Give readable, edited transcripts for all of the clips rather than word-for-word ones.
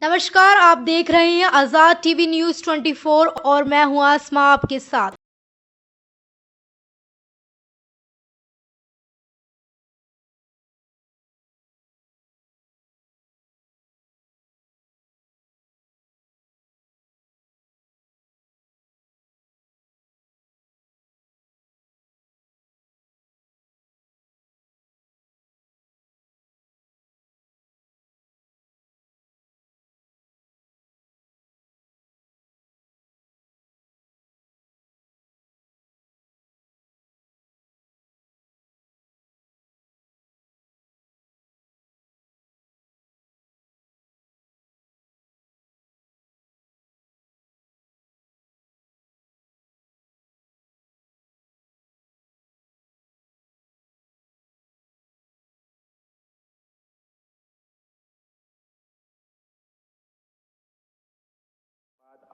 नमस्कार, आप देख रहे हैं आजाद टीवी न्यूज़ 24 और मैं हूं आसमा आपके साथ।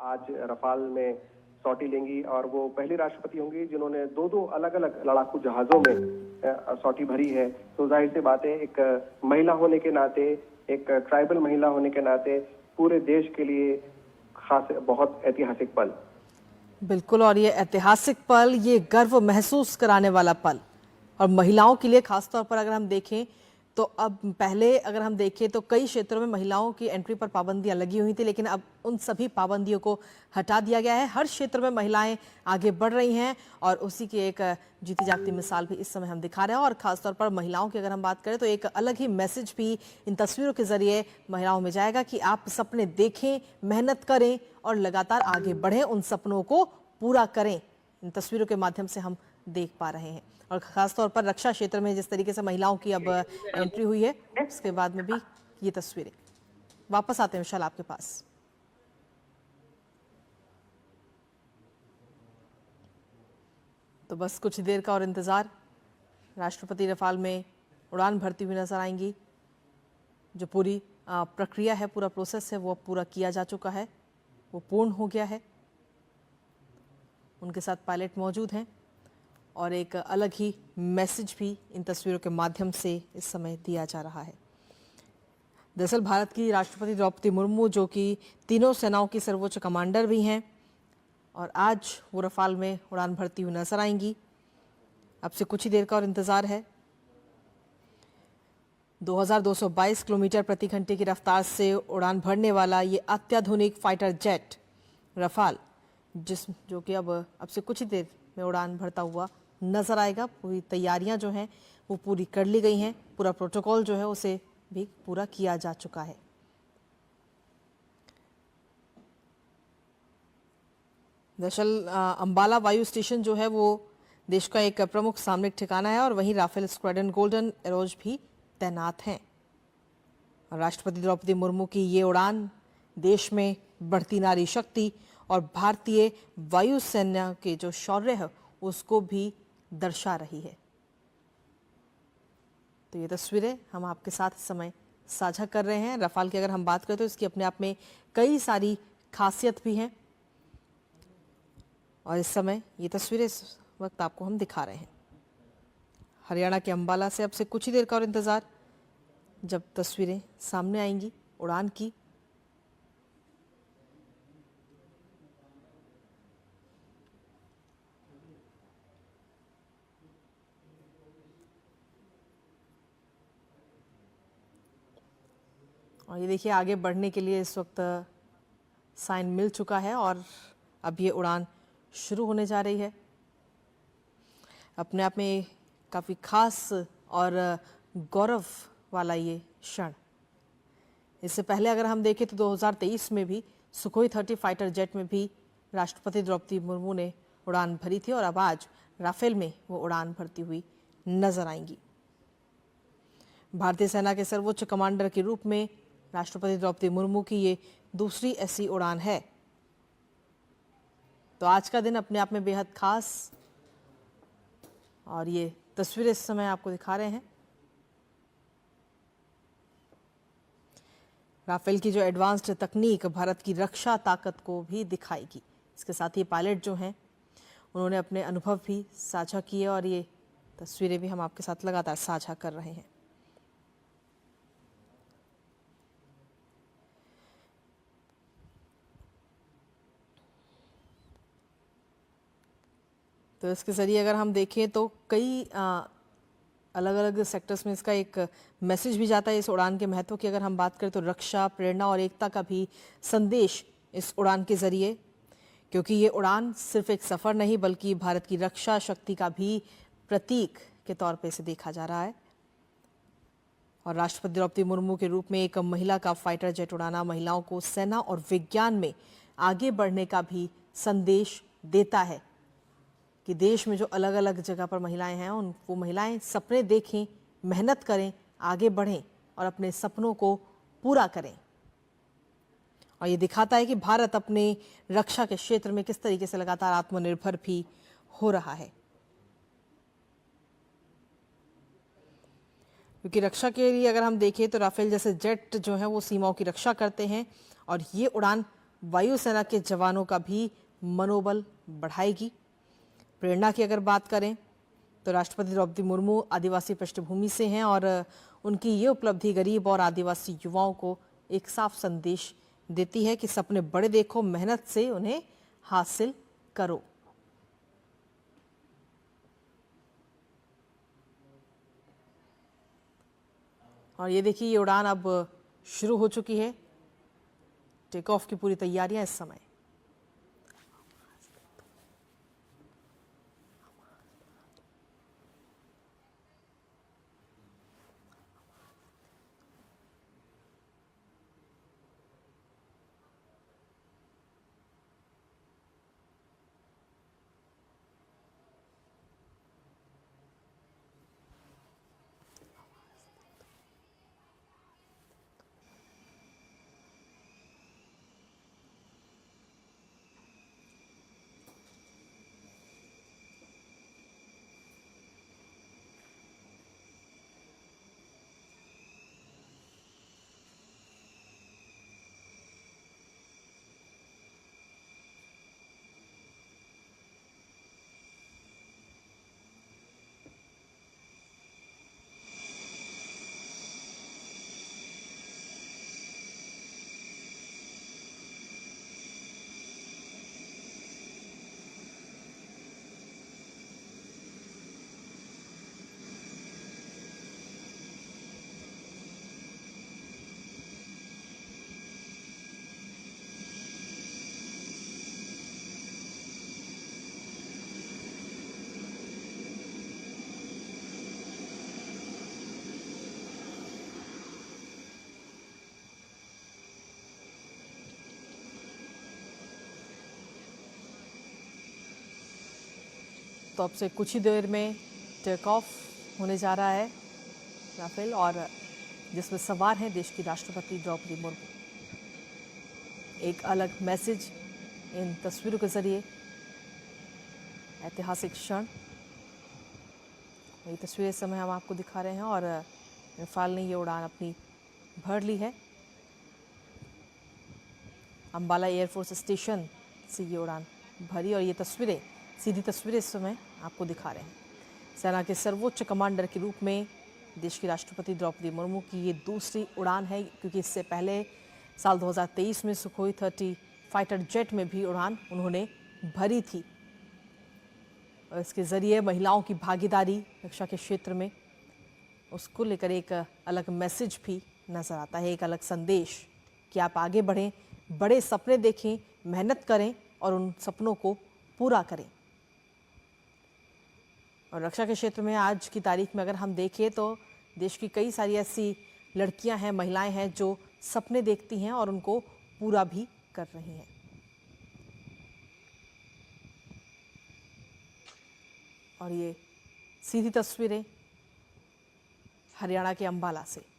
आज रफाल में सौटी लेंगी और वो पहली राष्ट्रपति होंगी जिन्होंने दो अलग अलग लड़ाकू जहाजों में सौटी भरी है। तो जाहिर सी बात है, एक महिला होने के नाते, एक ट्राइबल महिला होने के नाते पूरे देश के लिए खास बहुत ऐतिहासिक पल। बिल्कुल, और ये ऐतिहासिक पल, ये गर्व महसूस कराने वाला पल, और महिलाओं के लिए खासतौर पर अगर हम देखें तो अब पहले अगर हम देखें तो कई क्षेत्रों में महिलाओं की एंट्री पर पाबंदियां लगी हुई थी, लेकिन अब उन सभी पाबंदियों को हटा दिया गया है। हर क्षेत्र में महिलाएं आगे बढ़ रही हैं और उसी की एक जीती जागती मिसाल भी इस समय हम दिखा रहे हैं। और खासतौर पर महिलाओं की अगर हम बात करें तो एक अलग ही मैसेज भी इन तस्वीरों के जरिए महिलाओं में जाएगा कि आप सपने देखें, मेहनत करें और लगातार आगे बढ़ें, उन सपनों को पूरा करें। इन तस्वीरों के माध्यम से हम देख पा रहे हैं। और खासतौर पर रक्षा क्षेत्र में जिस तरीके से महिलाओं की अब एंट्री हुई है, उसके बाद में भी ये तस्वीरें। वापस आते हैं विशाल आपके पास। तो बस कुछ देर का और इंतजार। राष्ट्रपति रफाल में उड़ान भरती हुई नजर आएंगी। जो पूरी प्रक्रिया है, पूरा प्रोसेस है, वो पूरा किया जा चुका है, वो पूर्ण हो गया है। उनके साथ पायलट मौजूद हैं और एक अलग ही मैसेज भी इन तस्वीरों के माध्यम से इस समय दिया जा रहा है। दरअसल भारत की राष्ट्रपति द्रौपदी मुर्मू, जो कि तीनों सेनाओं की सर्वोच्च कमांडर भी हैं, और आज वो रफाल में उड़ान भरती हुई नजर आएंगी। अब से कुछ ही देर का और इंतजार है। 2222 किलोमीटर प्रति घंटे की रफ्तार से उड़ान भरने वाला ये अत्याधुनिक फाइटर जेट रफाल, जो कि अब से कुछ ही देर में उड़ान भरता हुआ नजर आएगा। पूरी तैयारियां जो हैं वो पूरी कर ली गई हैं। पूरा प्रोटोकॉल जो है उसे भी पूरा किया जा चुका है। दरअसल अंबाला वायु स्टेशन जो है वो देश का एक प्रमुख सामरिक ठिकाना है और वहीं राफेल स्क्वाड्रन गोल्डन एरोज भी तैनात हैं। राष्ट्रपति द्रौपदी मुर्मू की ये उड़ान देश में बढ़ती नारी शक्ति और भारतीय वायुसेना के जो शौर्य है उसको भी दर्शा रही है। तो ये तस्वीरें हम आपके साथ इस समय साझा कर रहे हैं। रफाल की अगर हम बात करें तो इसकी अपने आप में कई सारी खासियत भी हैं, और इस समय ये तस्वीरें इस वक्त आपको हम दिखा रहे हैं। हरियाणा के अंबाला से अब से कुछ ही देर का और इंतजार, जब तस्वीरें सामने आएंगी उड़ान की। और ये देखिए, आगे बढ़ने के लिए इस वक्त साइन मिल चुका है और अब ये उड़ान शुरू होने जा रही है। अपने आप में काफ़ी खास और गौरव वाला ये क्षण। इससे पहले अगर हम देखें तो 2023 में भी सुखोई 30 फाइटर जेट में भी राष्ट्रपति द्रौपदी मुर्मू ने उड़ान भरी थी, और अब आज राफेल में वो उड़ान भरती हुई नजर आएंगी। भारतीय सेना के सर्वोच्च कमांडर के रूप में राष्ट्रपति द्रौपदी मुर्मू की ये दूसरी ऐसी उड़ान है। तो आज का दिन अपने आप में बेहद खास, और ये तस्वीरें इस समय आपको दिखा रहे हैं। राफेल की जो एडवांस्ड तकनीक भारत की रक्षा ताकत को भी दिखाएगी। इसके साथ ही पायलट जो हैं उन्होंने अपने अनुभव भी साझा किए, और ये तस्वीरें भी हम आपके साथ लगातार साझा कर रहे हैं। तो इसके ज़रिए अगर हम देखें तो कई अलग अलग सेक्टर्स में इसका एक मैसेज भी जाता है। इस उड़ान के महत्व की अगर हम बात करें तो रक्षा, प्रेरणा और एकता का भी संदेश इस उड़ान के ज़रिए, क्योंकि ये उड़ान सिर्फ एक सफ़र नहीं बल्कि भारत की रक्षा शक्ति का भी प्रतीक के तौर पे इसे देखा जा रहा है। और राष्ट्रपति द्रौपदी मुर्मू के रूप में एक महिला का फाइटर जेट उड़ाना महिलाओं को सेना और विज्ञान में आगे बढ़ने का भी संदेश देता है कि देश में जो अलग अलग जगह पर महिलाएं हैं उन वो महिलाएं सपने देखें, मेहनत करें, आगे बढ़ें और अपने सपनों को पूरा करें। और ये दिखाता है कि भारत अपने रक्षा के क्षेत्र में किस तरीके से लगातार आत्मनिर्भर भी हो रहा है, क्योंकि रक्षा के लिए अगर हम देखें तो राफेल जैसे जेट जो है वो सीमाओं की रक्षा करते हैं और ये उड़ान वायुसेना के जवानों का भी मनोबल बढ़ाएगी। प्रेरणा की अगर बात करें तो राष्ट्रपति द्रौपदी मुर्मू आदिवासी पृष्ठभूमि से हैं और उनकी ये उपलब्धि गरीब और आदिवासी युवाओं को एक साफ संदेश देती है कि सपने बड़े देखो, मेहनत से उन्हें हासिल करो। और ये देखिए ये उड़ान अब शुरू हो चुकी है। टेक ऑफ की पूरी तैयारियां इस समय। तो अब से कुछ ही देर में टेक ऑफ होने जा रहा है राफेल, और जिसमें सवार हैं देश की राष्ट्रपति द्रौपदी मुर्मू। एक अलग मैसेज इन तस्वीरों के जरिए, ऐतिहासिक क्षण। ये तस्वीरें इस समय हम आपको दिखा रहे हैं और रफाल ने ये उड़ान अपनी भर ली है। अंबाला एयरफोर्स स्टेशन से ये उड़ान भरी और ये तस्वीरें, सीधी तस्वीरें इस समय आपको दिखा रहे हैं। सेना के सर्वोच्च कमांडर के रूप में देश की राष्ट्रपति द्रौपदी मुर्मू की ये दूसरी उड़ान है, क्योंकि इससे पहले साल 2023 में सुखोई 30 फाइटर जेट में भी उड़ान उन्होंने भरी थी। और इसके ज़रिए महिलाओं की भागीदारी रक्षा के क्षेत्र में, उसको लेकर एक अलग मैसेज भी नज़र आता है, एक अलग संदेश कि आप आगे बढ़ें, बड़े सपने देखें, मेहनत करें और उन सपनों को पूरा करें। और रक्षा के क्षेत्र में आज की तारीख में अगर हम देखें तो देश की कई सारी ऐसी लड़कियां हैं, महिलाएं हैं जो सपने देखती हैं और उनको पूरा भी कर रही हैं। और ये सीधी तस्वीरें हरियाणा के अंबाला से।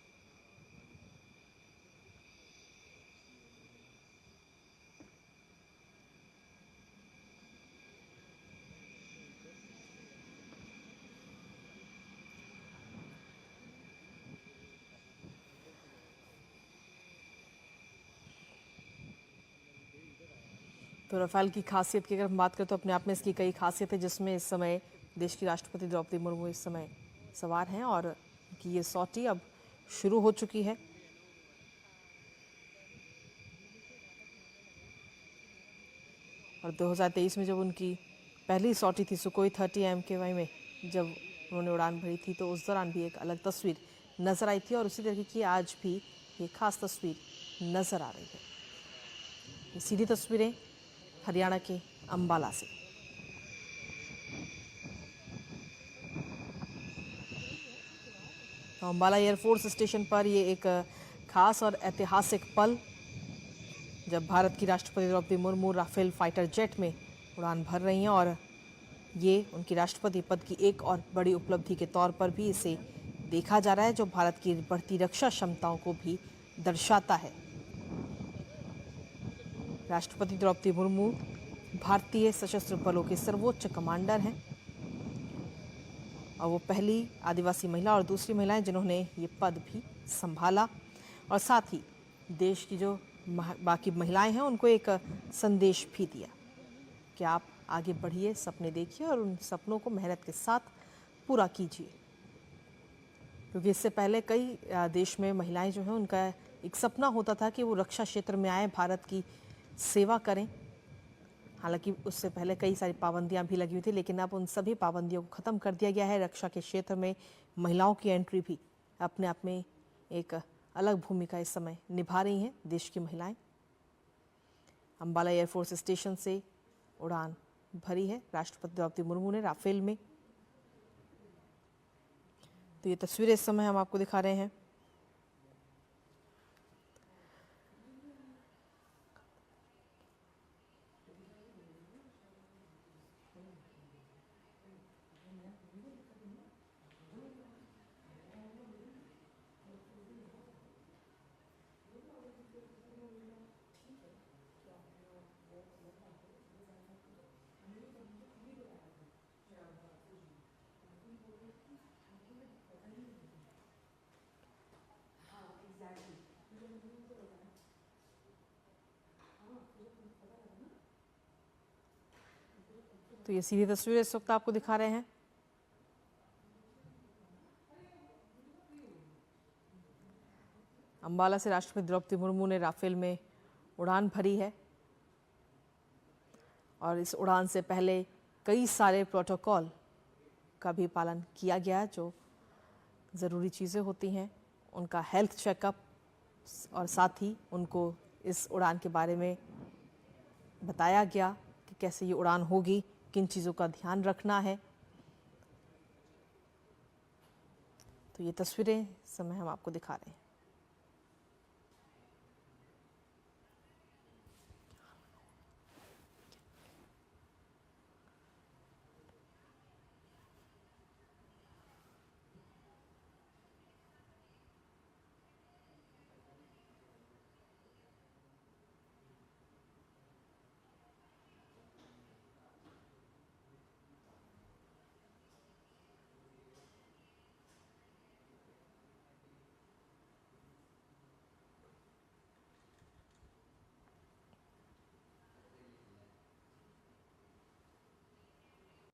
तो रफाल की खासियत की अगर हम बात करें तो अपने आप में इसकी कई खासियत है, जिसमें इस समय देश की राष्ट्रपति द्रौपदी मुर्मू इस समय सवार हैं और कि ये सॉटी अब शुरू हो चुकी है। और 2023 में जब उनकी पहली सॉटी थी सुकोई 30 MKY में जब उन्होंने उड़ान भरी थी, तो उस दौरान भी एक अलग तस्वीर नजर आई थी और उसी तरीके की आज भी ये खास तस्वीर नजर आ रही है। ये सीधी तस्वीरें हरियाणा के अंबाला से। तो अंबाला एयरफोर्स स्टेशन पर ये एक खास और ऐतिहासिक पल, जब भारत की राष्ट्रपति Draupadi Murmu Rafale fighter jet में उड़ान भर रही हैं और ये उनकी राष्ट्रपति पद की एक और बड़ी उपलब्धि के तौर पर भी इसे देखा जा रहा है, जो भारत की बढ़ती रक्षा क्षमताओं को भी दर्शाता है। राष्ट्रपति द्रौपदी मुर्मू भारतीय सशस्त्र बलों के सर्वोच्च कमांडर हैं और वो पहली आदिवासी महिला और दूसरी महिला हैं जिन्होंने ये पद भी संभाला, और साथ ही देश की जो बाकी महिलाएं हैं उनको एक संदेश भी दिया कि आप आगे बढ़िए, सपने देखिए और उन सपनों को मेहनत के साथ पूरा कीजिए। क्योंकि इससे पहले कई देश में महिलाएं जो हैं उनका एक सपना होता था कि वो रक्षा क्षेत्र में आए, भारत की सेवा करें। हालांकि उससे पहले कई सारी पाबंदियां भी लगी हुई थी, लेकिन अब उन सभी पाबंदियों को ख़त्म कर दिया गया है। रक्षा के क्षेत्र में महिलाओं की एंट्री भी अपने आप में एक अलग भूमिका इस समय निभा रही हैं देश की महिलाएं। अंबाला एयरफोर्स स्टेशन से उड़ान भरी है राष्ट्रपति द्रौपदी मुर्मू ने राफेल में। तो ये तस्वीरें इस समय हम आपको दिखा रहे हैं। तो ये सीधी तस्वीरें इस वक्त आपको दिखा रहे हैं। अंबाला से राष्ट्रपति द्रौपदी मुर्मू ने राफेल में उड़ान भरी है और इस उड़ान से पहले कई सारे प्रोटोकॉल का भी पालन किया गया, जो ज़रूरी चीज़ें होती हैं उनका हेल्थ चेकअप, और साथ ही उनको इस उड़ान के बारे में बताया गया कि कैसे ये उड़ान होगी, किन चीज़ों का ध्यान रखना है। तो ये तस्वीरें इस समय हम आपको दिखा रहे हैं।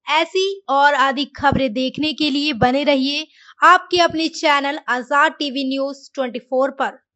ऐसी और अधिक खबरें देखने के लिए बने रहिए आपके अपने चैनल आजाद टीवी न्यूज 24 पर।